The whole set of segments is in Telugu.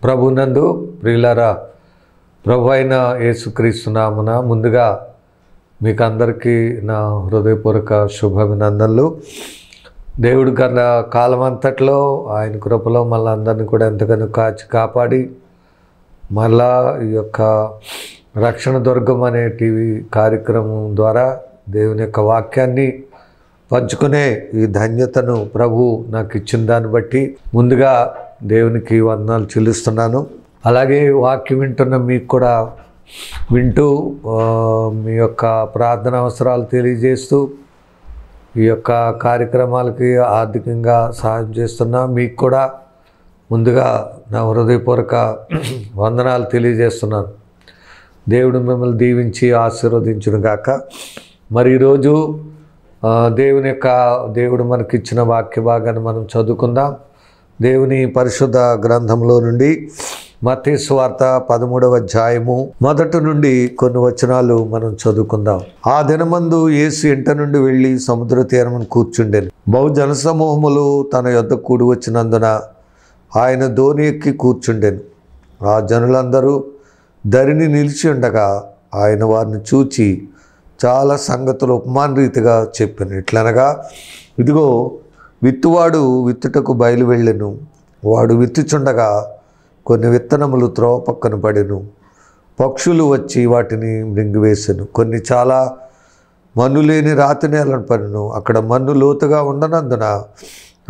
ప్రభునందు ప్రియులారా, ప్రభు అయిన యేసుక్రీస్తు నామమున ముందుగా మీకు అందరికీ నా హృదయపూర్వక శుభాభినందనలు. దేవుడు గత కాలం అంతట్లో ఆయన కృపలో మళ్ళీ అందరినీ కూడా ఎంతగానో కాపాడి మళ్ళా ఈ యొక్క రక్షణ దుర్గం అనే టీవీ కార్యక్రమం ద్వారా దేవుని యొక్క వాక్యాన్ని పంచుకునే ఈ ధన్యతను ప్రభు నాకు ఇచ్చిన దాన్ని బట్టి ముందుగా దేవునికి వందనాలు చెల్లిస్తున్నాను. అలాగే వాక్యం వింటున్న మీకు కూడా వింటూ మీ యొక్క ప్రార్థన అవసరాలు తెలియజేస్తూ ఈ యొక్క కార్యక్రమాలకి ఆర్థికంగా సహాయం చేస్తున్నా మీకు కూడా ముందుగా నా హృదయపూర్వక వందనాలు తెలియజేస్తున్నాను. దేవుడు మిమ్మల్ని దీవించి ఆశీర్వదించును గాక. మరి ఈరోజు దేవుడు మనకిచ్చిన వాక్య భాగాన్ని మనం చదువుకుందాం. దేవుని పరిశుద్ధ గ్రంథంలో నుండి మత్తయి సువార్త 13వ అధ్యాయము మొదటి నుండి కొన్ని వచనాలు మనం చదువుకుందాం. ఆ దినమందు యేసు ఇంట నుండి వెళ్ళి సముద్ర తీరమున కూర్చుండెను. బహు జనసమూహములు తన యొద్ద కూడి వచ్చినందున ఆయన దోణి ఎక్కి కూర్చుండెను. ఆ జనులందరూ ధరిని నిలిచి ఉండగా ఆయన వారిని చూచి చాలా సంగతులు ఉపమాన రీతిగా చెప్పాను. ఎట్లనగా, ఇదిగో విత్తువాడు విత్తుటకు బయలు వెళ్ళెను. వాడు విత్తుచుండగా కొన్ని విత్తనములు త్రోవ పక్కన పడెను. పక్షులు వచ్చి వాటిని మృంగివేసెను. కొన్ని చాలా మన్ను లేని రాతి నేలను పడెను. అక్కడ మన్ను లోతుగా ఉండనందున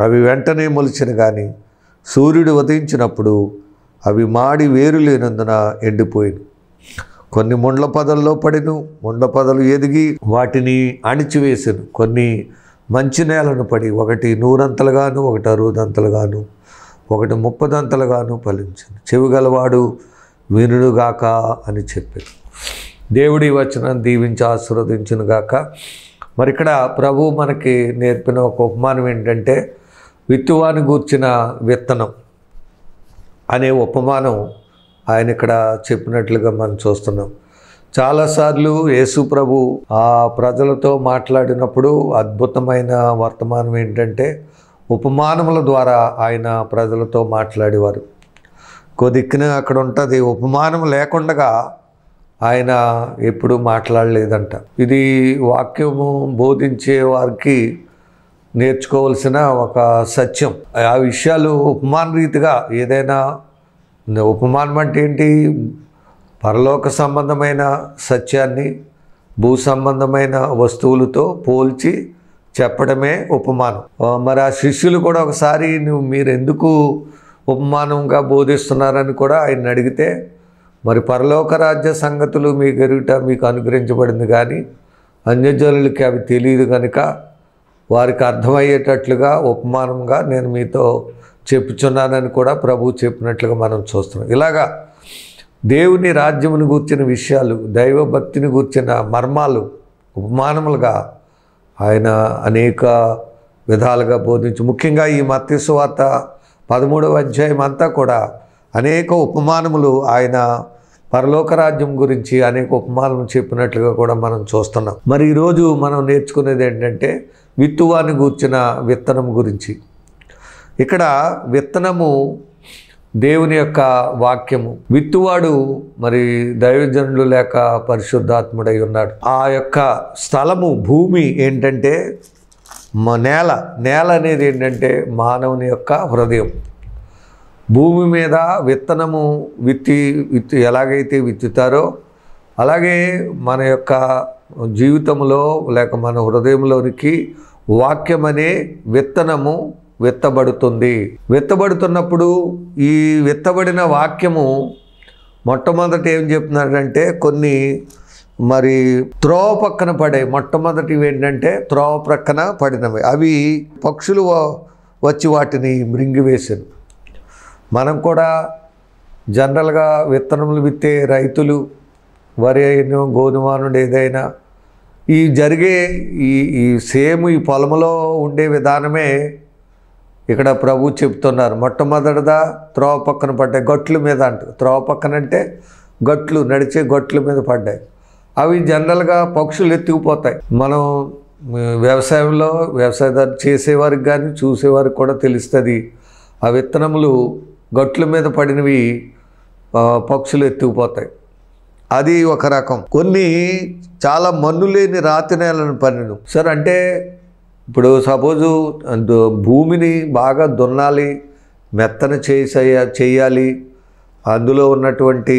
అవి వెంటనే మొలిచెను. కానీ సూర్యుడు ఉదయించినప్పుడు అవి మాడి వేరు లేనందున ఎండిపోయిను. కొన్ని ముండ్ల పొదల్లో పడెను. ముండ్ల పొదలు ఎదిగి వాటిని అణిచివేసెను. కొన్ని మంచి నేలను పడి ఒకటి 100 ఒకటి 60 ఒకటి 30 ఫలించను. చెవిగలవాడు వినుగాక అని చెప్పాను. దేవుడి వచనం దీవించి ఆశీర్వదించును గాక. మరి ఇక్కడ ప్రభు మనకి నేర్పిన ఒక ఉపమానం ఏంటంటే, విత్తువాని గూర్చిన విత్తనం అనే ఉపమానం ఆయన ఇక్కడ చెప్పినట్లుగా మనం చూస్తున్నాం. చాలాసార్లు యేసు ప్రభు ఆ ప్రజలతో మాట్లాడినప్పుడు అద్భుతమైన వర్తమానం ఏంటంటే, ఉపమానముల ద్వారా ఆయన ప్రజలతో మాట్లాడేవారు. కొద్దిక్కున అక్కడ ఉంటుంది, ఉపమానం లేకుండా ఆయన ఎప్పుడు మాట్లాడలేదంట. ఇది వాక్యము బోధించే వారికి నేర్చుకోవాల్సిన ఒక సత్యం. ఆ విషయాలు ఉపమాన రీతిగా ఏదైనా, ఉపమానం అంటే ఏంటి, పరలోక సంబంధమైన సత్యాన్ని భూ సంబంధమైన వస్తువులతో పోల్చి చెప్పడమే ఉపమానం. మరి ఆ శిష్యులు కూడా ఒకసారి మీరు ఎందుకు ఉపమానంగా బోధిస్తున్నారని కూడా ఆయన అడిగితే, మరి పరలోక రాజ్య సంగతులు మీకు ఎరుగుట మీకు అనుగ్రహించబడింది, కానీ అన్యజనులకి అవి తెలియదు కనుక వారికి అర్థమయ్యేటట్లుగా ఉపమానంగా నేను మీతో చెప్పుచున్నానని కూడా ప్రభు చెప్పినట్లుగా మనం చూస్తున్నాం. ఇలాగా దేవుని రాజ్యమును గూర్చిన విషయాలు, దైవభక్తిని గూర్చిన మర్మాలు ఉపమానములుగా ఆయన అనేక విధాలుగా బోధించి, ముఖ్యంగా ఈ మత్తయి సువార్త 13వ అధ్యాయం అంతా కూడా అనేక ఉపమానములు ఆయన పరలోక రాజ్యం గురించి అనేక ఉపమానం చెప్పినట్లుగా కూడా మనం చూస్తున్నాం. మరి ఈరోజు మనం నేర్చుకునేది ఏంటంటే, విత్తువాని గూర్చిన విత్తనం గురించి. ఇక్కడ విత్తనము దేవుని యొక్క వాక్యము. విత్తువాడు మరి దైవజనులు లేక పరిశుద్ధాత్ముడై ఉన్నాడు. ఆ యొక్క స్థలము, భూమి ఏంటంటే నేల అనేది ఏంటంటే మానవుని యొక్క హృదయం. భూమి మీద విత్తనము విత్తి ఎలాగైతే విత్తుతారో అలాగే మన యొక్క జీవితంలో లేక మన హృదయంలోనికి వాక్యం అనే విత్తనము విత్తబడుతుంది. విత్తబడుతున్నప్పుడు ఈ విత్తబడిన వాక్యము మొట్టమొదట ఏం చెప్తున్నాడంటే, కొన్ని మరి త్రోవ పక్కన పడే మొట్టమొదటివి ఏంటంటే త్రోవ ప్రక్కన పడినవి. అవి పక్షులు వచ్చి వాటిని మృంగివేసాను. మనం కూడా జనరల్గా విత్తనములు విత్తే రైతులు, వరి అయినా గోధుమ నుండి ఏదైనా ఈ జరిగే ఈ సేమ్ ఈ పొలంలో ఉండే విధానమే ఇక్కడ ప్రభు చెప్తున్నారు. మొట్టమొదటిదా త్రోవ పక్కన పడ్డాయి, గట్లు మీద అంట. త్రోవ పక్కన అంటే గట్లు, నడిచే గట్ల మీద పడ్డాయి. అవి జనరల్గా పక్షులు ఎత్తుకుపోతాయి. మనం వ్యవసాయం చేసేవారికి కానీ చూసేవారికి కూడా తెలుస్తుంది. ఆ విత్తనములు గట్ల మీద పడినవి పక్షులు ఎత్తుకుపోతాయి. అది ఒక రకం. కొన్ని చాలా మన్ను లేని రాతి నేలను పడిను. సరే, అంటే ఇప్పుడు సపోజు భూమిని బాగా దున్నాలి, మెత్తన చేయాలి, అందులో ఉన్నటువంటి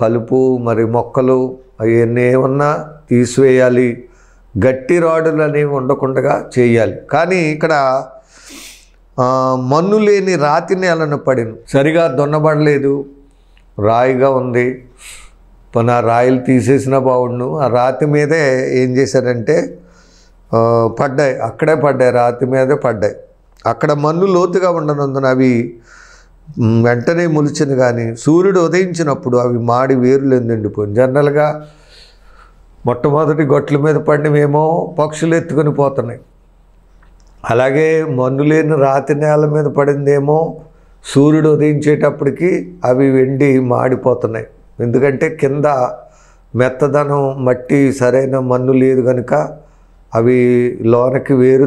కలుపు మరి మొక్కలు అవన్నీ ఏమన్నా తీసివేయాలి, గట్టి రాడులు అనేవి ఉండకుండా చేయాలి. కానీ ఇక్కడ మన్ను లేని రాతి నేలను పడిను, సరిగా దున్నబడలేదు, రాయిగా ఉంది. ఆ రాయిలు తీసేసిన బాగుండు. ఆ రాతి మీదే ఏం చేశారంటే పడ్డాయి, అక్కడే పడ్డాయి, రాతి మీదే పడ్డాయి. అక్కడ మన్ను లోతుగా ఉండనందున అవి వెంటనే మొలిచింది. కానీ సూర్యుడు ఉదయించినప్పుడు అవి మాడి వేరులు ఎండిపోయింది. జనరల్గా మొట్టమొదటి గట్ల మీద పడినవేమో పక్షులు ఎత్తుకొని పోతున్నాయి. అలాగే మన్ను లేని రాతి నేల మీద పడిందేమో సూర్యుడు ఉదయించేటప్పటికి అవి ఎండి మాడిపోతున్నాయి. ఎందుకంటే కింద మెత్తదనం, మట్టి, సరైన మన్ను లేదు కనుక అవి లోనకి వేరు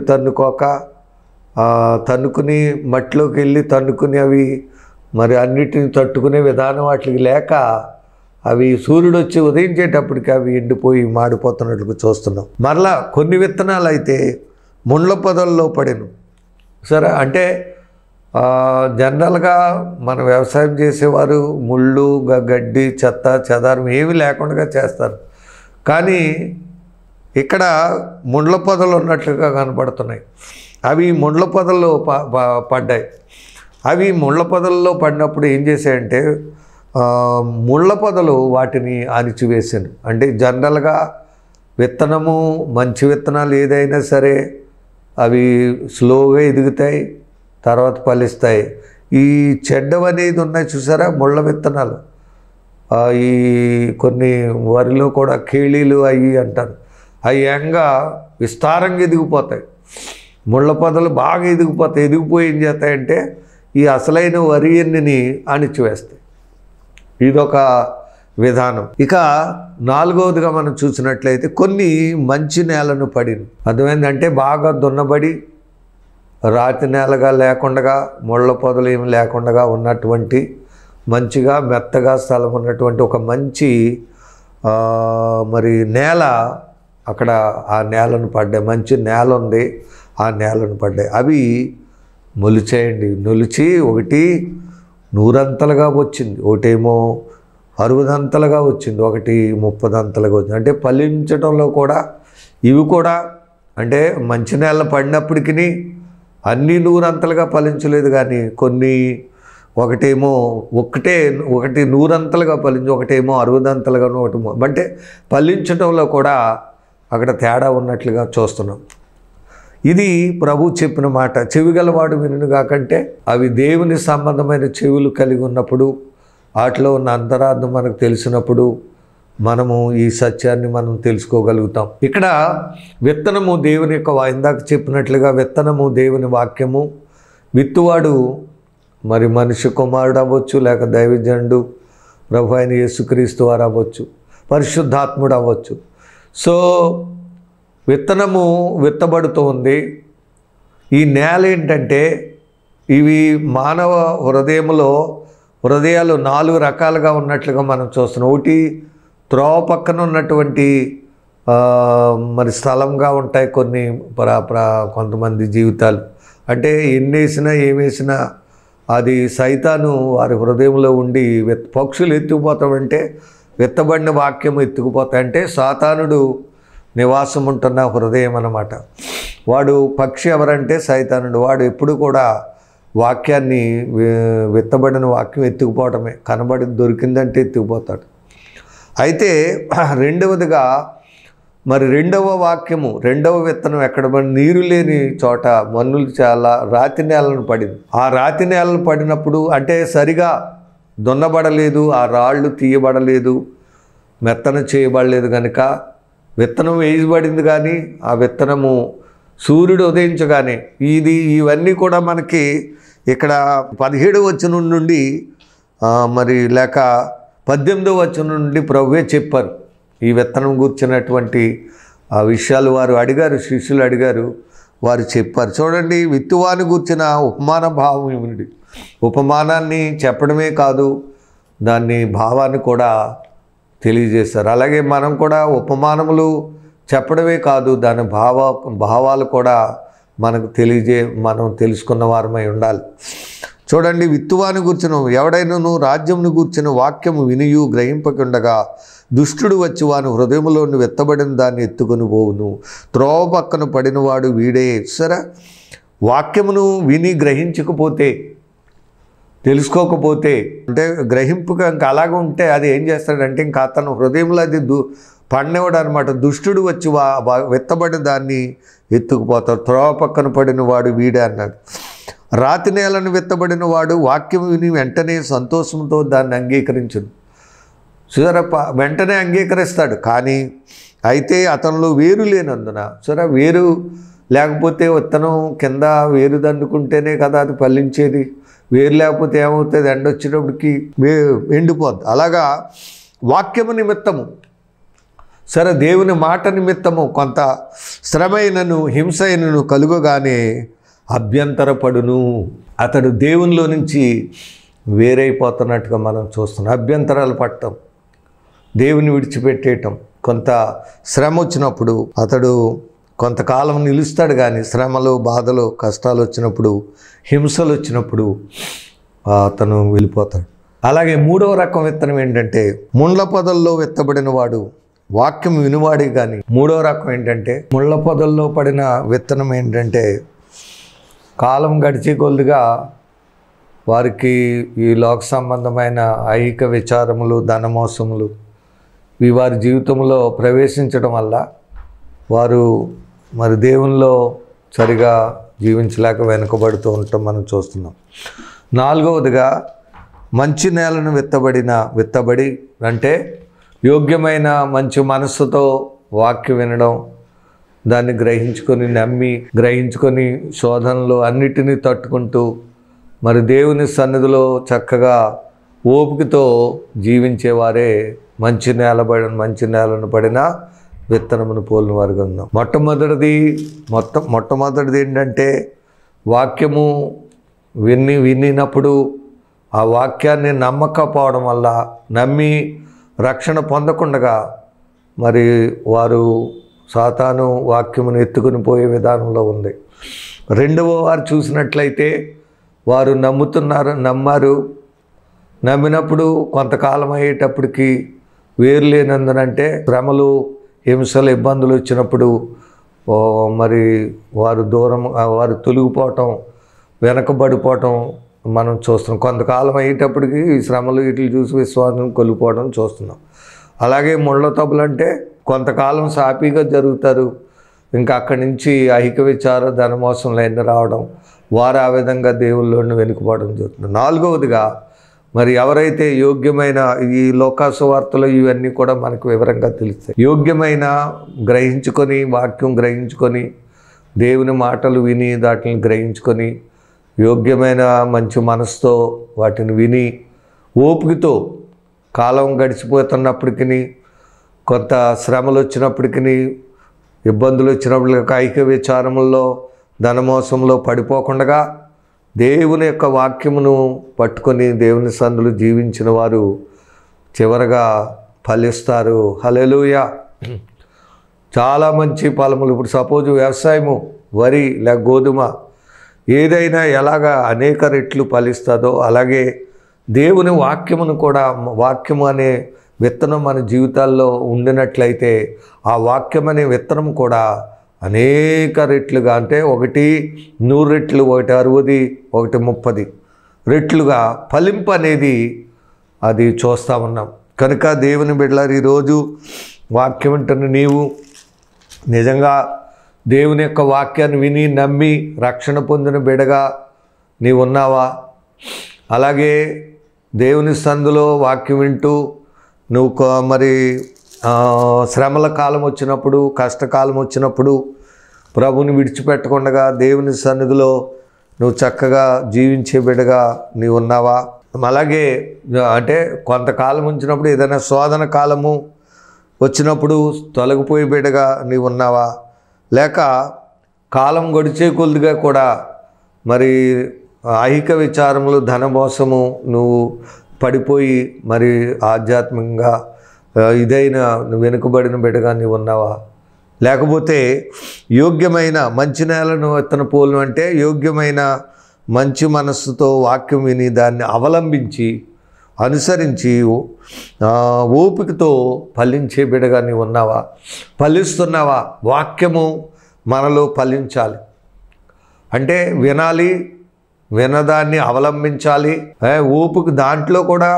తన్నుకుని మట్టిలోకి వెళ్ళి తన్నుకుని అవి మరి అన్నిటిని తట్టుకునే విధానం వాటికి లేక అవి సూర్యుడు వచ్చి ఉదయించేటప్పటికి అవి ఎండిపోయి మాడిపోతున్నట్లు చూస్తున్నాం. మరలా కొన్ని విత్తనాలు అయితే ముండ్ల పొదల్లో పడిను. సరే, అంటే జనరల్గా మన వ్యవసాయం చేసేవారు ముళ్ళు, గడ్డి, చెత్త, చెదారం ఏమీ లేకుండా చేస్తారు. కానీ ఇక్కడ ముండ్ల పొదలు ఉన్నట్లుగా కనపడుతున్నాయి. అవి ముండ్ల పొదల్లో పడ్డాయి. అవి ముళ్ళ పొదల్లో పడినప్పుడు ఏం చేశాయంటే ముళ్ళ పొదలు వాటిని అణిచివేశాను. అంటే జనరల్గా విత్తనము, మంచి విత్తనాలు ఏదైనా సరే అవి స్లోగా ఎదుగుతాయి, తర్వాత ఫలిస్తాయి. ఈ చెడ్డవి అనేది ఉన్నాయి చూసారా, ముళ్ళ విత్తనాలు. ఈ కొన్ని వరిలో కూడా కేళీలు అవి అంటారు, అవి ఏంగా విస్తారంగా ఎదిగిపోతాయి. ముళ్ళ పొదలు బాగా ఎదిగిపోతాయి. ఎదిగిపోయి ఏం చేస్తాయంటే ఈ అసలైన వరి ఎన్నిని అణిచివేస్తాయి. ఇదొక విధానం. ఇక నాలుగవదిగా మనం చూసినట్లయితే కొన్ని మంచి నేలను పడింది. అర్థమైందంటే బాగా దున్నబడి రాతి నేలగా లేకుండా, ముళ్ళ పొదలు ఏమి లేకుండా ఉన్నటువంటి మంచిగా మెత్తగా స్థలం ఉన్నటువంటి ఒక మంచి మరి నేల, అక్కడ ఆ నేలను పడ్డాయి. మంచి నేల ఉంది, ఆ నేలను పడ్డాయి. అవి మొలిచేయండి. నొలిచి ఒకటి 100 వచ్చింది, ఒకటేమో 60 వచ్చింది, ఒకటి 30 వచ్చింది. అంటే ఫలించడంలో కూడా ఇవి కూడా అంటే మంచి నేల పడినప్పటికీ అన్నీ 100 ఫలించలేదు. కానీ కొన్ని ఒకటేమో ఒకటి 100 ఫలించి, ఒకటేమో 60 ఒకటి అంటే ఫలించడంలో కూడా అక్కడ తేడా ఉన్నట్లుగా చూస్తున్నాం. ఇది ప్రభు చెప్పిన మాట. చెవిగలవాడు వినును కాకంటే అవి దేవుని సంబంధమైన చెవులు కలిగి ఉన్నప్పుడు, వాటిలో ఉన్న అంతరార్థం మనకు తెలిసినప్పుడు మనము ఈ సత్యాన్ని మనం తెలుసుకోగలుగుతాం. ఇక్కడ విత్తనము దేవుని యొక్క, ఇందాక చెప్పినట్లుగా విత్తనము దేవుని వాక్యము, విత్తువాడు మరి మనిషి కుమారుడు అవ్వచ్చు, లేక దైవజనుడు ప్రభు అయిన యేసుక్రీస్తు వారు అవ్వచ్చు, పరిశుద్ధాత్ముడు అవ్వచ్చు. సో విత్తనము విత్తబడుతూ ఉంది. ఈ నేల ఏంటంటే ఇవి మానవ హృదయాలు 4 రకాలుగా ఉన్నట్లుగా మనం చూస్తున్నాం. ఒకటి త్రోవ పక్కన ఉన్నటువంటి మరి స్థలంగా ఉంటాయి కొన్ని కొంతమంది జీవితాలు. అంటే ఎన్నేసినా ఏమేసినా అది సైతాను వారి హృదయంలో ఉండి పక్షులు ఎత్తుకుపోతామంటే విత్తబడిన వాక్యం ఎత్తుకుపోతాయంటే సాతానుడు నివాసం ఉంటున్న హృదయం అన్నమాట. వాడు పక్షి ఎవరంటే సైతానుడు. వాడు ఎప్పుడు కూడా వాక్యాన్ని, విత్తబడిన వాక్యం ఎత్తుకుపోవటమే. కనబడి దొరికిందంటే ఎత్తుకుపోతాడు. అయితే రెండవదిగా మరి రెండవ వాక్యము, రెండవ విత్తనం ఎక్కడ పడి, నీరు లేని చోట, మన్నులు చాలా రాతి నేలను పడింది. ఆ రాతి నేలను పడినప్పుడు అంటే సరిగా దున్నబడలేదు, ఆ రాళ్ళు తీయబడలేదు, మెత్తన చేయబడలేదు కనుక విత్తనం వేయబడింది. కానీ ఆ విత్తనము సూర్యుడు ఉదయించగానే ఇవన్నీ కూడా మనకి ఇక్కడ 17వ వచనం నుండి మరి లేక 18వ వచనం నుండి ప్రభువే చెప్పారు. ఈ విత్తనం గుర్చినటువంటి ఆ విషయాలు వారు అడిగారు, శిష్యులు అడిగారు, వారు చెప్పారు. చూడండి, విత్తువాని గుర్చిన ఉపమాన భావం ఏమిటి? ఉపమానాన్ని చెప్పడమే కాదు, దాన్ని భావాన్ని కూడా తెలియజేశారు. అలాగే మనం కూడా ఉపమానములు చెప్పడమే కాదు, దాని భావాలు కూడా మనకు మనం తెలుసుకున్న వారమై ఉండాలి. చూడండి, విత్తువాని గూర్చిన ఎవడైనను రాజ్యమును గూర్చిన వాక్యము వినియు గ్రహింపకుండగా దుష్టుడు వచ్చి వాని హృదయంలోని వెత్తబడిన దాన్ని ఎత్తుకొని పోవును. త్రోవ పక్కన పడినవాడు వీడే. సరే, వాక్యమును విని గ్రహించకపోతే, తెలుసుకోకపోతే, అంటే గ్రహింపుగా ఇంకా అలాగే ఉంటే అది ఏం చేస్తాడంటే ఇంకా అతను హృదయంలో అది పడినవాడు అనమాట. దుష్టుడు వచ్చి వెత్తబడిన దాన్ని ఎత్తుకుపోతాడు. త్రోవ పక్కన పడిన వాడు వీడే అన్నాడు. రాతి నేలను వెత్తబడిన వాడు వాక్యం విని వెంటనే సంతోషంతో దాన్ని అంగీకరించును. సుధరప్ప వెంటనే అంగీకరిస్తాడు, కానీ అయితే అతనిలో వేరు లేనందున, సరే వేరు లేకపోతే విత్తనం కింద వేరు దండుకుంటేనే కదా అది ఫలించేది. వేరు లేకపోతే ఏమవుతుంది, ఎండ వచ్చేటప్పటికి ఎండిపోద్ది. అలాగా వాక్యము నిమిత్తము, సరే దేవుని మాట నిమిత్తము కొంత శ్రమైనను హింసైనను కలుగగానే అభ్యంతరపడును. అతడు దేవునిలో నుంచి వేరైపోతున్నట్టుగా మనం చూస్తున్నాం. అభ్యంతరాలు పడటం, దేవుని విడిచిపెట్టేయటం. కొంత శ్రమ వచ్చినప్పుడు అతడు కొంతకాలం నిలుస్తాడు, కానీ శ్రమలు, బాధలు, కష్టాలు వచ్చినప్పుడు, హింసలు వచ్చినప్పుడు అతను వెళ్ళిపోతాడు. అలాగే మూడవ రకం విత్తనం ఏంటంటే ముళ్ళ పొదల్లో విత్తబడిన వాడు వాక్యం వినివాడే. కానీ మూడవ రకం ఏంటంటే ముళ్ళ పొదల్లో పడిన విత్తనం ఏంటంటే కాలం గడిచే కొద్దిగా వారికి ఈ లోక సంబంధమైన ఐహిక విచారములు, ధనమోసములు ఇవి వారి జీవితంలో ప్రవేశించడం వల్ల వారు మరి దేవునిలో సరిగా జీవించలేక వెనుకబడుతూ ఉండటం మనం చూస్తున్నాం. నాలుగవదిగా మంచి నేలను విత్తబడి అంటే యోగ్యమైన మంచి మనస్సుతో వాక్యం వినడం, దాన్ని గ్రహించుకొని శోధనలు అన్నిటినీ తట్టుకుంటూ మరి దేవుని సన్నిధిలో చక్కగా ఓపికతో జీవించేవారే మంచి నేలను పడిన విత్తనమును పోలిన వారుగా ఉన్నాం. మొట్టమొదటిది ఏంటంటే వాక్యము వినినప్పుడు ఆ వాక్యాన్ని నమ్మకపోవడం వల్ల, నమ్మి రక్షణ పొందకుండగా మరి వారు సాతాను వాక్యమును ఎత్తుకుని పోయే విధానంలో ఉంది. రెండవ వారు చూసినట్లయితే వారు నమ్మినప్పుడు కొంతకాలం అయ్యేటప్పటికి వేరు లేనందునంటే శ్రమలు, హింసలు, ఇబ్బందులు వచ్చినప్పుడు మరి వారు తొలగిపోవటం, వెనకబడిపోవటం మనం చూస్తున్నాం. కొంతకాలం అయ్యేటప్పటికి ఈ శ్రమలు వీటిని చూసి విశ్వాసం కోల్పోవడం చూస్తున్నాం. అలాగే ముళ్ళ తప్పులు అంటే కొంతకాలం సాపీగా జరుగుతారు, ఇంకా అక్కడి నుంచి ఐహిక విచార, ధనమోసంలో ఎన్ని రావడం, వారు ఆ విధంగా దేవుళ్ళని వెనుకపోవడం జరుగుతుంది. నాలుగవదిగా మరి ఎవరైతే యోగ్యమైన, ఈ లోకాసువార్తలు ఇవన్నీ కూడా మనకు వివరంగా తెలుస్తాయి. యోగ్యమైన వాక్యం గ్రహించుకొని దేవుని మాటలు విని వాటిని గ్రహించుకొని యోగ్యమైన మంచి మనసుతో వాటిని విని ఓపికతో కాలం గడిచిపోతున్నప్పటికీ, కొంత శ్రమలు వచ్చినప్పటికీ, ఇబ్బందులు వచ్చినప్పటికీ ఐహిక విచారముల్లో, ధనమోసంలో పడిపోకుండా దేవుని యొక్క వాక్యమును పట్టుకొని దేవుని సందులు జీవించిన వారు చివరగా ఫలిస్తారు. హల్లెలూయా. చాలా మంచి ఫలములు. ఇప్పుడు సపోజ్ వ్యవసాయము, వరి లేక గోధుమ ఏదైనా ఎలాగా అనేక రెట్లు ఫలిస్తుందో అలాగే దేవుని వాక్యమును కూడా, వాక్యము అనే విత్తనం మన జీవితాల్లో ఉండినట్లయితే ఆ వాక్యం అనే విత్తనం కూడా అనేక రెట్లుగా, అంటే ఒకటి 100 రెట్లు, ఒకటి 60, ఒకటి 30 రెట్లుగా ఫలింపు అనేది అది చూస్తూ ఉన్నాం. కనుక దేవుని బిడ్డలారు, ఈరోజు వాక్యం వింటున్న నీవు నిజంగా దేవుని యొక్క వాక్యాన్ని విని నమ్మి రక్షణ పొందిన బిడ్డగా నీవు ఉన్నావా? అలాగే దేవుని సందులో వాక్యం వింటూ నువ్వు మరి శ్రమల కాలం వచ్చినప్పుడు, కష్టకాలం వచ్చినప్పుడు ప్రభుని విడిచిపెట్టకుండా దేవుని సన్నిధిలో నువ్వు చక్కగా జీవించే బిడ్డగా నీవు ఉన్నావా? అలాగే అంటే కొంతకాలం ఉంచినప్పుడు ఏదైనా శోధన కాలము వచ్చినప్పుడు తొలగిపోయే బిడ్డగా నీవు ఉన్నావా? లేక కాలం గడిచే కొద్దిగా కూడా మరి ఐహిక విచారములు, ధనమోసము నువ్వు పడిపోయి మరి ఆధ్యాత్మికంగా ఇదైన వెనుకబడిన బిడ్డగా నీవు ఉన్నావా? లేకపోతే యోగ్యమైన మంచి నేలను విత్తన పోలు అంటే యోగ్యమైన మంచి మనస్సుతో వాక్యం విని దాన్ని అవలంబించి అనుసరించి ఓపికతో ఫలించే బిడ్డగా నీవు ఉన్నావా? ఫలిస్తున్నావా? వాక్యము మనలో ఫలించాలి అంటే వినాలి, వినదాన్ని అవలంబించాలి. ఓపిక దాంట్లో కూడా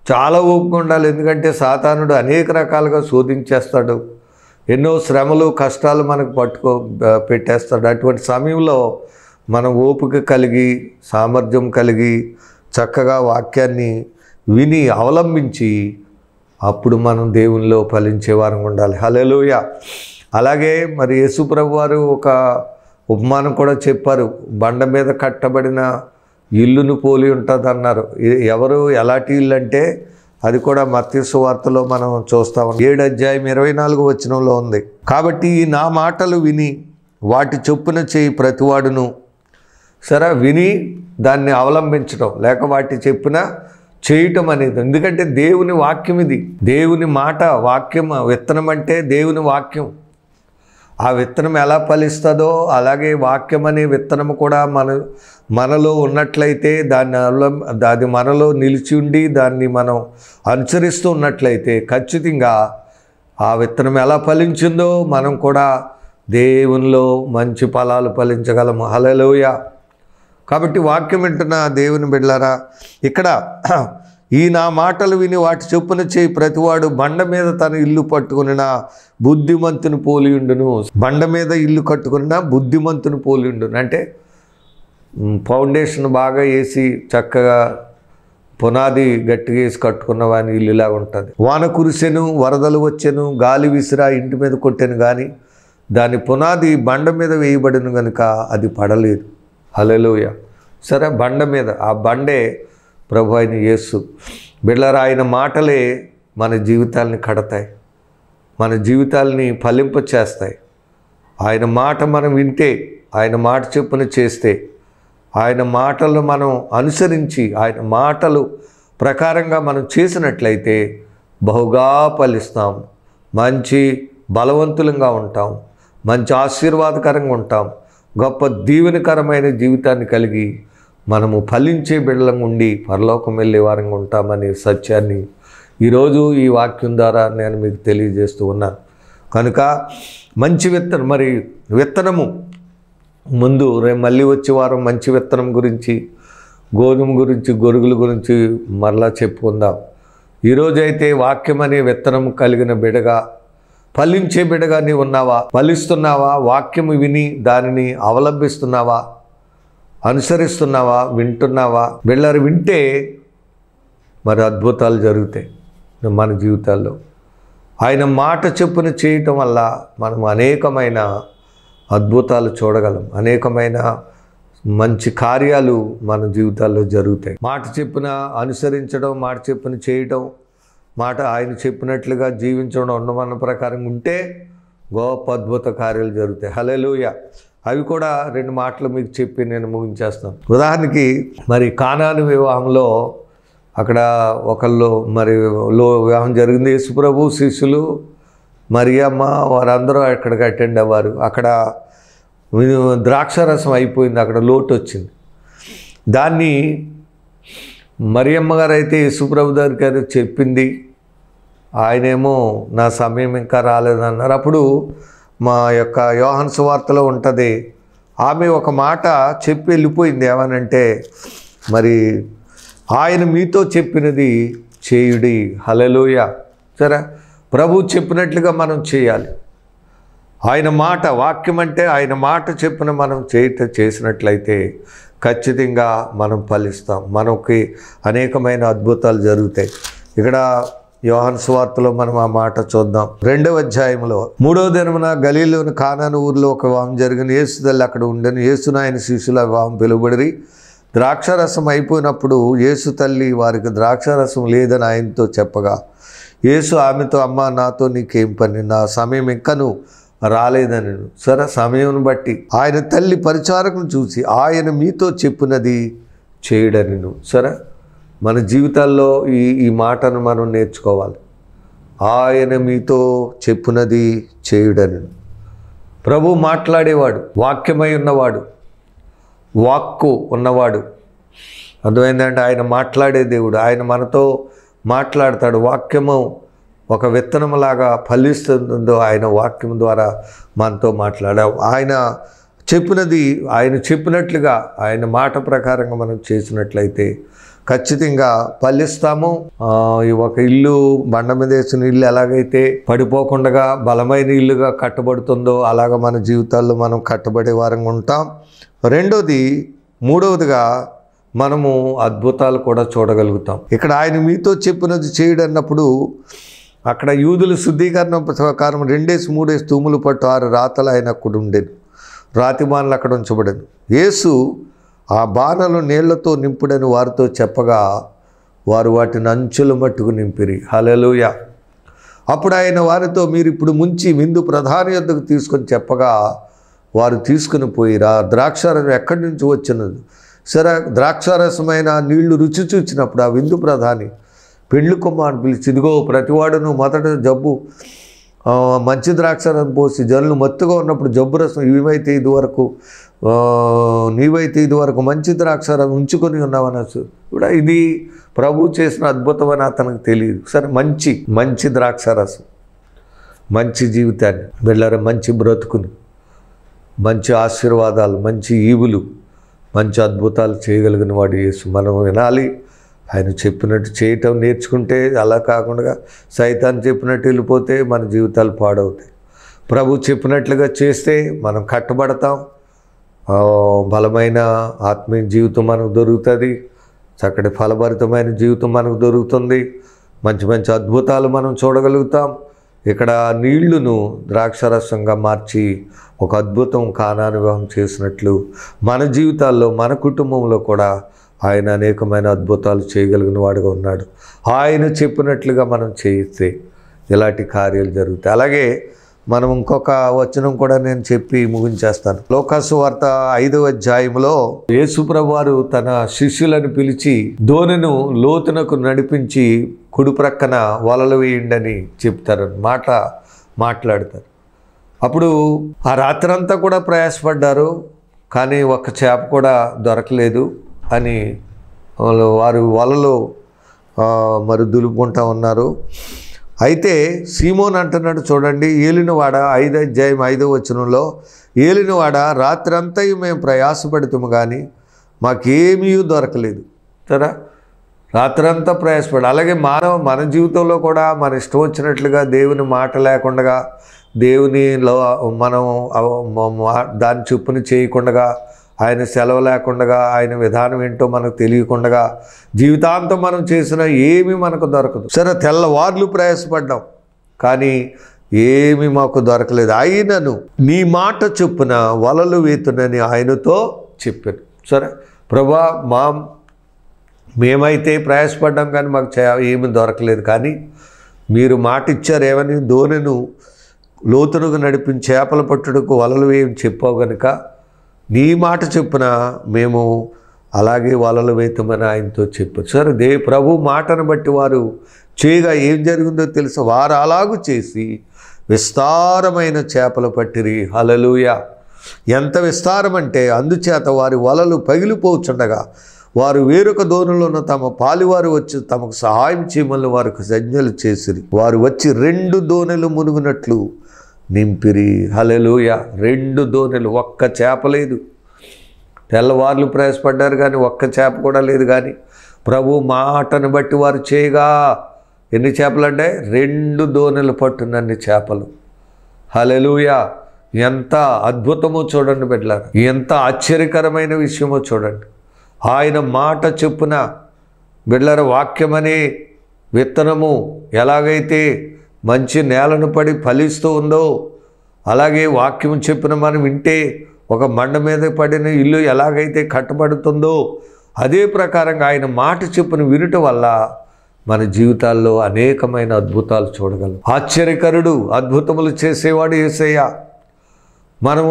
చాలా ఓపిక ఉండాలి. ఎందుకంటే సాతానుడు అనేక రకాలుగా శోధించేస్తాడు, ఎన్నో శ్రమలు కష్టాలు మనకు పెట్టేస్తాడు. అటువంటి సమయంలో మనం ఓపిక కలిగి సామర్థ్యం కలిగి చక్కగా వాక్యాన్ని విని అవలంబించి అప్పుడు మనం దేవునిలో ఫలించే వారం ఉండాలి. హల్లెలూయా. అలాగే మరి యేసుప్రభు వారు ఒక ఉపమానం కూడా చెప్పారు. బండ మీద కట్టబడిన ఇల్లును పోలి ఉంటుంది అన్నారు. ఎవరు ఎలాంటి ఇల్లు అంటే అది కూడా మత్తయి సువార్తలో మనం చూస్తాం. 7 అధ్యాయం 24 వచనంలో ఉంది. కాబట్టి నా మాటలు విని వాటి చొప్పున చేయి ప్రతివాడును. సరే, విని దాన్ని అవలంబించడం లేక వాటి చెప్పిన చేయటం అనేది. ఎందుకంటే దేవుని వాక్యం ఇది, దేవుని మాట. వాక్యం విత్తనం అంటే దేవుని వాక్యం. ఆ విత్తనం ఎలా ఫలిస్తుందో అలాగే వాక్యం అనే విత్తనం కూడా మనలో ఉన్నట్లయితే అది మనలో నిలిచి ఉండి దాన్ని మనం అనుసరిస్తూ ఉన్నట్లయితే ఖచ్చితంగా ఆ విత్తనం ఎలా ఫలించిందో మనం కూడా దేవునిలో మంచి ఫలాలు ఫలించగలము. హల్లెలూయా. కాబట్టి వాక్యం వింటున్న దేవుని బిడ్డలారా, ఇక్కడ ఈ నా మాటలు విని వాటి చొప్పున చేయి ప్రతివాడు బండ మీద తన ఇల్లు పట్టుకునిన బుద్ధిమంతుని పోలియుండును. బండ మీద ఇల్లు కట్టుకున్న బుద్ధిమంతుని పోలియుండును అంటే ఫౌండేషన్ బాగా వేసి చక్కగా పునాది గట్టిగా వేసి కట్టుకున్న వాని ఇల్లులాగా ఉంటుంది. వాన కురిసెను, వరదలు వచ్చెను, గాలి విసిరా ఇంటి మీద కొట్టెను, కానీ దాని పునాది బండ మీద వేయబడిన కనుక అది పడలేదు. హల్లెలూయా. సరే, బండ మీద, ఆ బండే ప్రభు అయిన యేసు. బిడ్డలారా, ఆయన మాటలే మన జీవితాలని కడతాయి, మన జీవితాలని ఫలింపచేస్తాయి. ఆయన మాట మనం వింటే, ఆయన మాట చొప్పున చేస్తే, ఆయన మాటలను మనం అనుసరించి ఆయన మాటలు ప్రకారంగా మనం చేసినట్లయితే బహుగా ఫలిస్తాం, మంచి బలవంతులంగా ఉంటాం, మంచి ఆశీర్వాదకరంగా ఉంటాం, గొప్ప దీవెనకరమైన జీవితాన్ని కలిగి మనము ఫలించే బిడ్డలంగా ఉండి పరలోకం వెళ్ళే వారంగా ఉంటామనే సత్యాన్ని ఈరోజు ఈ వాక్యం ద్వారా నేను మీకు తెలియజేస్తూ ఉన్నాను. కనుక మంచి విత్తనం, మరి విత్తనము ముందు రేపు మళ్ళీ వచ్చే వారం మంచి విత్తనం గురించి, గోధుమ గురించి, గొరుగుల గురించి మరలా చెప్పుకుందాం. ఈరోజైతే వాక్యం అనే విత్తనం కలిగిన బిడగా, ఫలించే బిడగా నీవు ఉన్నావా? ఫలిస్తున్నావా? వాక్యము విని దానిని అవలంబిస్తున్నావా? అనుసరిస్తున్నావా? వింటున్నావా? బిళ్ళారు వింటే మరి అద్భుతాలు జరుగుతాయి మన జీవితాల్లో. ఆయన మాట చొప్పున చేయటం వల్ల మనం అనేకమైన అద్భుతాలు చూడగలం, అనేకమైన మంచి కార్యాలు మన జీవితాల్లో జరుగుతాయి. మాట చెప్పిన అనుసరించడం, మాట చెప్పిన చేయటం, మాట ఆయన చెప్పినట్లుగా జీవించడం, ఉండమన్న ప్రకారం ఉంటే గొప్ప అద్భుత కార్యాలు జరుగుతాయి. హల్లెలూయా. అవి కూడా 2 మాటలు మీకు చెప్పి నేను ముగించేస్తాను. ఉదాహరణకి మరి కానాను వివాహంలో అక్కడ ఒకళ్ళు మరి వివాహం జరిగింది. యేసుప్రభు శిష్యులు, మరియమ్మ వారందరూ అక్కడికి అటెండ్ అవ్వారు. అక్కడ ద్రాక్షారసం అయిపోయింది, అక్కడ లోటు వచ్చింది. దాన్ని మరియమ్మ గారు అయితే యేసుప్రభు దగ్గరికి చెప్పింది. ఆయనేమో నా సమయం ఇంకా రాలేదన్నారు. అప్పుడు మా యొక్క యోహాను సువార్తలో ఉంటుంది, ఆమె ఒక మాట చెప్పి వెళ్ళిపోయింది. ఏమనంటే, మరి ఆయన మీతో చెప్పినది చేయుడి. హల్లెలూయా. సరే, ప్రభు చెప్పినట్లుగా మనం చేయాలి. ఆయన మాట, వాక్యం అంటే ఆయన మాట చెప్పిన మనం చేసినట్లయితే ఖచ్చితంగా మనం ఫలిస్తాం, మనకి అనేకమైన అద్భుతాలు జరుగుతాయి. ఇక్కడ యోహాను సువార్తలో మనం ఆ మాట చూద్దాం. 2వ అధ్యాయంలో 3వ దినమున గలీలోని కానాను ఊరిలో ఒక వివాహం జరిగిన. యేసు తల్లి అక్కడ ఉండని. యేసును ఆయన శిష్యుల వివాహం పిలువబడి ద్రాక్షారసం అయిపోయినప్పుడు యేసు తల్లి వారికి ద్రాక్షారసం లేదని ఆయనతో చెప్పగా, యేసు ఆమెతో, అమ్మ, నాతో నీకేం పని? నా సమయం ఇంకను రాలేదని. సరే, సమయం బట్టి ఆయన తల్లి పరిచారకును చూసి ఆయన మీతో చెప్పినది చేయడనిను. సరే, మన జీవితాల్లో ఈ మాటను మనం నేర్చుకోవాలి. ఆయన మీతో చెప్పినది చేయుడనిను. ప్రభు మాట్లాడేవాడు, వాక్యమై ఉన్నవాడు, వాక్కు ఉన్నవాడు. అర్థమైందంటే ఆయన మాట్లాడే దేవుడు. ఆయన మనతో మాట్లాడతాడు. వాక్యము ఒక విత్తనంలాగా ఫలిస్తుందో ఆయన వాక్యం ద్వారా మనతో మాట్లాడాం. ఆయన చెప్పినది, ఆయన చెప్పినట్లుగా, ఆయన మాట ప్రకారంగా మనం చేసినట్లయితే ఖచ్చితంగా ఫలిస్తాము. ఒక ఇల్లు, బండ మీద వేసిన ఇల్లు ఎలాగైతే పడిపోకుండా బలమైన ఇల్లుగా కట్టబడుతుందో అలాగ మన జీవితాల్లో మనం కట్టబడే వారంగా ఉంటాం. మూడవదిగా మనము అద్భుతాలు కూడా చూడగలుగుతాం. ఇక్కడ ఆయన మీతో చెప్పినది చేయడన్నప్పుడు అక్కడ యూదుల శుద్ధీకరణ ప్రకారం 2-3 తూములు పట్టు 6 రాతలు ఆయన అక్కడ ఉండేది. రాతి బాణలు అక్కడ ఉంచబడేది. యేసు ఆ బాణలు నీళ్లతో నింపుడని వారితో చెప్పగా వారు వాటిని అంచుల మట్టుకు నింపిరి. హల్లెలూయా. అప్పుడు ఆయన వారితో, మీరు ఇప్పుడు ముంచి విందు ప్రధాని యొద్దకు తీసుకొని చెప్పగా వారు తీసుకుని పోయిరా. ద్రాక్షారసం ఎక్కడి నుంచి వచ్చినది? సరే, ద్రాక్షారసమైన నీళ్లు రుచి చూచినప్పుడు ఆ విందు ప్రధాని పెండ్లి కుమారుని పిలిచి, ఇదిగో ప్రతివాడును మొదట జబ్బు మంచి ద్రాక్షారసం పోసి జనులు మత్తుగా ఉన్నప్పుడు జబ్బు రసం నీవైతే ఇదివరకు మంచి ద్రాక్షారసం ఉంచుకొని ఉన్నావనొచ్చు కూడా. ఇది ప్రభు చేసిన అద్భుతం అని అతనికి తెలియదు. సరే, మంచి ద్రాక్షారసం, మంచి జీవితాన్ని వెళ్ళారు, మంచి బ్రతుకుని, మంచి ఆశీర్వాదాలు, మంచి ఈవులు, మంచి అద్భుతాలు చేయగలిగిన వాడు యేసు. మనం వినాలి, ఆయన చెప్పినట్టు చేయటం నేర్చుకుంటే. అలా కాకుండా సైతాన్ చెప్పినట్టు వెళ్ళిపోతే మన జీవితాలు పాడవుతాయి. ప్రభు చెప్పినట్లుగా చేస్తే మనం కట్టబడతాం. బలమైన ఆత్మీయ జీవితం మనకు దొరుకుతుంది. చక్కటి ఫలభరితమైన జీవితం మనకు దొరుకుతుంది. మంచి మంచి అద్భుతాలు మనం చూడగలుగుతాం. ఇక్కడ నీళ్లును ద్రాక్షరసంగా మార్చి ఒక అద్భుతం కానాను వివాహం చేసినట్లు మన జీవితాల్లో, మన కుటుంబంలో కూడా ఆయన అనేకమైన అద్భుతాలు చేయగలిగిన వాడుగా ఉన్నాడు. ఆయన చెప్పినట్లుగా మనం చేయిస్తే ఇలాంటి కార్యాలు జరుగుతాయి. అలాగే మనం ఇంకొక వచనం కూడా నేను చెప్పి ముగించేస్తాను. లోకాసు వార్త 5వ అధ్యాయంలో యేసు ప్రభువారు తన శిష్యులను పిలిచి దోణిను లోతునకు నడిపించి కుడి ప్రక్కన వలలు వేయండి చెప్తారు, మాట్లాడతారు. అప్పుడు ఆ రాత్రంతా కూడా ప్రయాసపడ్డారు, కానీ ఒక్క చేప కూడా దొరకలేదు అని వారు వలలో మరి దులుపుకుంటా ఉన్నారు. అయితే సీమోన్ అంటున్నాడు, చూడండి, ఏలినవాడ 5వ అధ్యాయం 5వ వచనంలో, ఏలినవాడ రాత్రంతయు మేము ప్రయాసపడుతాము కానీ మాకేమీ దొరకలేదు. సరే, రాత్రంతా ప్రయాసపడి. అలాగే మన జీవితంలో కూడా మన ఇష్టం వచ్చినట్లుగా దేవుని మాట లేకుండా, దేవునిలో మనం దాని చొప్పున చేయకుండా, ఆయన సెలవు లేకుండా, ఆయన విధానం ఏంటో మనకు తెలియకుండా జీవితాంతం మనం చేసినా ఏమీ మనకు దొరకదు. సరే, తెల్లవార్లు ప్రయాసపడ్డాం కానీ ఏమీ మాకు దొరకలేదు. అయినను నీ మాట చొప్పున వలలు వేతునని ఆయనతో చెప్పాను. సరే ప్రభా, మేమైతే ప్రయాసపడ్డాం కానీ మాకు ఏమీ దొరకలేదు, కానీ మీరు మాట ఇచ్చారు ఏమని, దోణిను లోతునకు నడిపించి చేపల పట్టుటకు వలలు వేయని చెప్పావు కనుక నీ మాట చొప్పున మేము అలాగే వలలు వేయమని ఆయనతో చెప్పారు. సరే, ప్రభు మాటను బట్టి వారు చేయగా ఏం జరిగిందో తెలుసు. వారు అలాగూ చేసి విస్తారమైన చేపలు పట్టిరి. హల్లెలూయా. ఎంత విస్తారం అంటే అందుచేత వారి వలలు పగిలిపోచుండగా వారు వేరొక దోణిలోనూ తమ పాలివారు వచ్చి తమకు సహాయం చేయమని వారికి సంజ్ఞలు చేసిరి. వారు వచ్చి 2 దోణెలు మునుగునట్లు నింపిరి. హల్లెలూయా. 2 దోణెలు, ఒక్క చేప లేదు. తెల్లవార్లు ప్రయాసపడ్డారు కానీ ఒక్క చేప కూడా లేదు. కానీ ప్రభు మాటను బట్టి వారు చేయగా ఎన్ని చేపలు అంటే 2 దోణెలు పట్టునన్ని చేపలు. హల్లెలూయా. ఎంత అద్భుతమో చూడండి బిడ్డలారా, ఎంత ఆశ్చర్యకరమైన విషయమో చూడండి. ఆయన మాట చెప్పున బిడ్డలారా, వాక్యమనే విత్తనము ఎలాగైతే మంచి నేలను పడి ఫలిస్తూ ఉందో, అలాగే వాక్యం చెప్పిన మనం వింటే ఒక మండ మీద పడిన ఇల్లు ఎలాగైతే కట్టబడుతుందో అదే ప్రకారంగా ఆయన మాట చెప్పున వినటం వల్ల మన జీవితాల్లో అనేకమైన అద్భుతాలు చూడగలం. ఆశ్చర్యకరుడు, అద్భుతములు చేసేవాడు యేసయ్య. మనము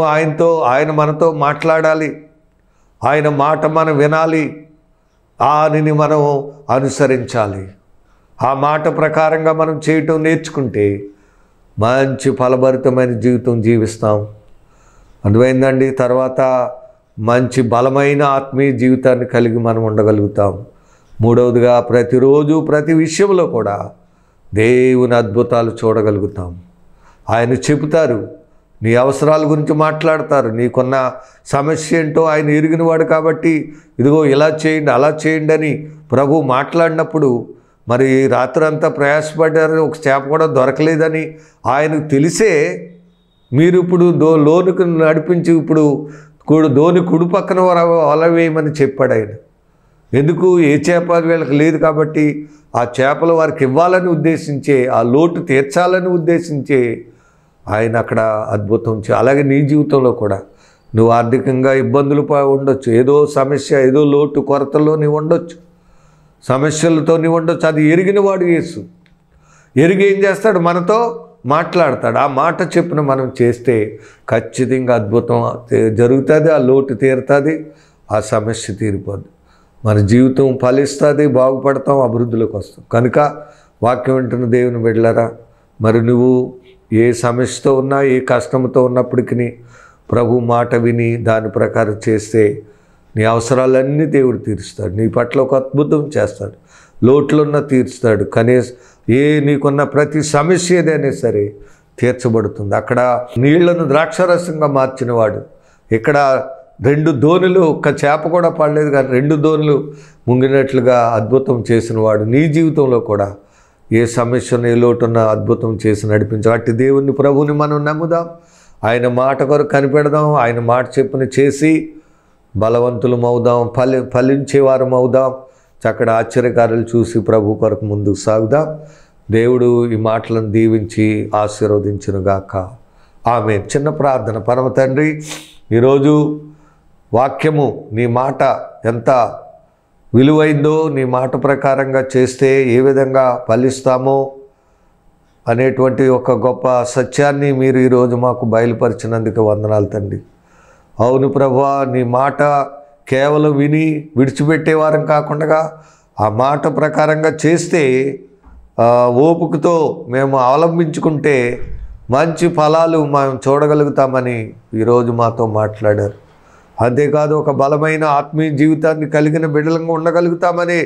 ఆయన మనతో మాట్లాడాలి, ఆయన మాట మనం వినాలి, ఆయనని మనం అనుసరించాలి. ఆ మాట ప్రకారంగా మనం చేయటం నేర్చుకుంటే మంచి ఫలభరితమైన జీవితం జీవిస్తాం. అర్థమైందండి. తర్వాత మంచి బలమైన ఆత్మీయ జీవితాన్ని కలిగి మనం ఉండగలుగుతాం. మూడవదిగా ప్రతిరోజు ప్రతి విషయంలో కూడా దేవుని అద్భుతాలు చూడగలుగుతాం. ఆయన చెబుతారు, నీ అవసరాల గురించి మాట్లాడతారు. నీకున్న సమస్య ఏంటో ఆయన ఎరిగినవాడు కాబట్టి ఇదిగో ఇలా చేయండి అలా చేయండి అని ప్రభు మాట్లాడినప్పుడు, మరి రాత్రంతా ప్రయాసపడ్డారు, ఒక చేప కూడా దొరకలేదని ఆయనకు తెలిసే మీరు ఇప్పుడు లోనుకు నడిపించి ఇప్పుడు ధోని కుడి పక్కన వల వేయమని చెప్పాడు ఆయన. ఎందుకు? ఏ చేప వీళ్ళకి లేదు కాబట్టి ఆ చేపలు వారికి ఇవ్వాలని ఉద్దేశించే, ఆ లోటు తీర్చాలని ఉద్దేశించే ఆయన అక్కడ అద్భుతం అలాగే నీ జీవితంలో కూడా నువ్వు ఆర్థికంగా ఇబ్బందులు ఉండొచ్చు, ఏదో సమస్య, ఏదో లోటు కొరతలో నీవు ఉండొచ్చు, సమస్యలతో నీవు ఉండొచ్చు. అది ఎరిగినవాడు యేసు. ఎరిగి ఏం చేస్తాడు? మనతో మాట్లాడతాడు. ఆ మాట చెప్పిన మనం చేస్తే ఖచ్చితంగా అద్భుతం జరుగుతుంది, ఆ లోటు తీరుతుంది, ఆ సమస్య తీరిపోద్ది, మన జీవితం ఫలిస్తుంది, బాగుపడతాం, అభివృద్ధిలోకి వస్తాం. కనుక వాక్యం వింటున్న దేవుని బిడ్డలారా, మరి నువ్వు ఏ సమస్యతో ఉన్నా, ఏ కష్టంతో ఉన్నప్పటికీ ప్రభు మాట విని దాని ప్రకారం చేస్తే నీ అవసరాలన్నీ దేవుడు తీరుస్తాడు. నీ పట్ల ఒక అద్భుతం చేస్తాడు, లోట్లున్న తీర్చుతాడు. కనీసం నీకున్న ప్రతి సమస్య ఏదైనా సరే తీర్చబడుతుంది. అక్కడ నీళ్లను ద్రాక్షరసంగా మార్చినవాడు, ఇక్కడ 2 ధోనులు, ఒక్క చేప కూడా పడలేదు కానీ 2 ధోనులు ముంగినట్లుగా అద్భుతం చేసినవాడు నీ జీవితంలో కూడా ఏ సమస్యను, ఏ లోటున్న అద్భుతం చేసి నడిపించాలి. అట్టి దేవుని ప్రభుని మనం నమ్ముదాం, ఆయన మాట కొరకు కనిపెడదాం, ఆయన మాట చెప్పిన చేసి బలవంతులం అవుదాం, ఫలించేవారం అవుదాం, చక్కటి ఆశ్చర్యకార్యాలు చూసి ప్రభు కొరకు ముందుకు సాగుదాం. దేవుడు ఈ మాటలను దీవించి ఆశీర్వదించునుగాక. ఆమేన్. చిన్న ప్రార్థన. పరమ తండ్రి, ఈరోజు వాక్యము నీ మాట ఎంత విలువైందో, నీ మాట ప్రకారంగా చేస్తే ఏ విధంగా ఫలిస్తామో అనేటువంటి ఒక గొప్ప సత్యాన్ని మీరు ఈరోజు మాకు బయలుపరిచినందుకు వందనాలు తండ్రి. అవును ప్రభువా, నీ మాట కేవలం విని విడిచిపెట్టేవారం కాకుండా ఆ మాట ప్రకారంగా చేస్తే ఓపికతో మేము అవలంబించుకుంటే మంచి ఫలాలు మనం చూడగలుగుతామని ఈరోజు మాతో మాట్లాడారు. అంతేకాదు, ఒక బలమైన ఆత్మీయ జీవితాన్ని కలిగిన బిడ్డలంగా ఉండగలుగుతామనే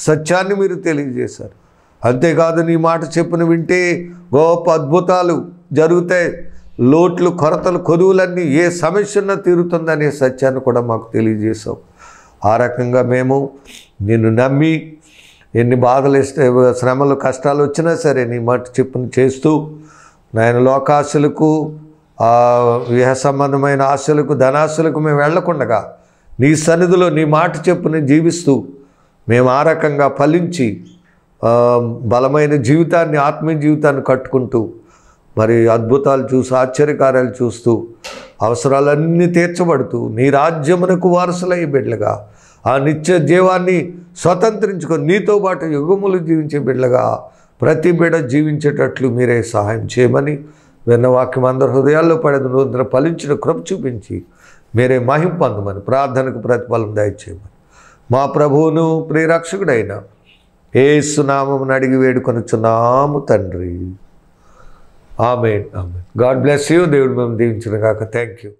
సత్యాన్ని మీరు తెలియజేశారు. అంతేకాదు, నీ మాట చెప్పున వింటే గొప్ప అద్భుతాలు జరుగుతాయి, లోట్లు కొరతలు కొదువులన్నీ ఏ సమస్యన్నా తీరుతుందనే సత్యాన్ని కూడా మాకు తెలియజేసావు. ఆ రకంగా మేము నిన్ను నమ్మి ఎన్ని బాధలు శ్రమలు కష్టాలు వచ్చినా సరే నీ మాట చెప్పున చేస్తూ నాయన లోకాశలకు విహ సంబంధమైన ఆశలకు ధనాశలకు మేము వెళ్లకుండగా నీ సన్నిధిలో నీ మాట చెప్పున జీవిస్తూ మేము ఆ రకంగా ఫలించి బలమైన జీవితాన్ని, ఆత్మీయ జీవితాన్ని కట్టుకుంటూ మరి అద్భుతాలు చూసి ఆశ్చర్యకార్యాలు చూస్తూ అవసరాలన్నీ తీర్చబడుతూ నీ రాజ్యమునకు వారసులయ్యే బిడ్డలుగా ఆ నిత్య జీవాన్ని స్వతంత్రించుకొని నీతో పాటు యుగములు జీవించే బిడ్డలుగా ప్రతి బిడ్డ జీవించేటట్లు మీరే సహాయం చేయమని విన్న వాక్యం అందరి హృదయాల్లో పడేది నూతన ఫలించిన కృప చూపించి మీరే మహిమ పొందమని, ప్రార్థనకు ప్రతిఫలం దయచేయమని మా ప్రభువును ప్రియరక్షకుడైన యేసు నామమున అడిగి వేడుకొనుచున్నాము తండ్రి. Amen. Amen. God bless you. దేవుడు మేము దీవించును గాక. Thank you.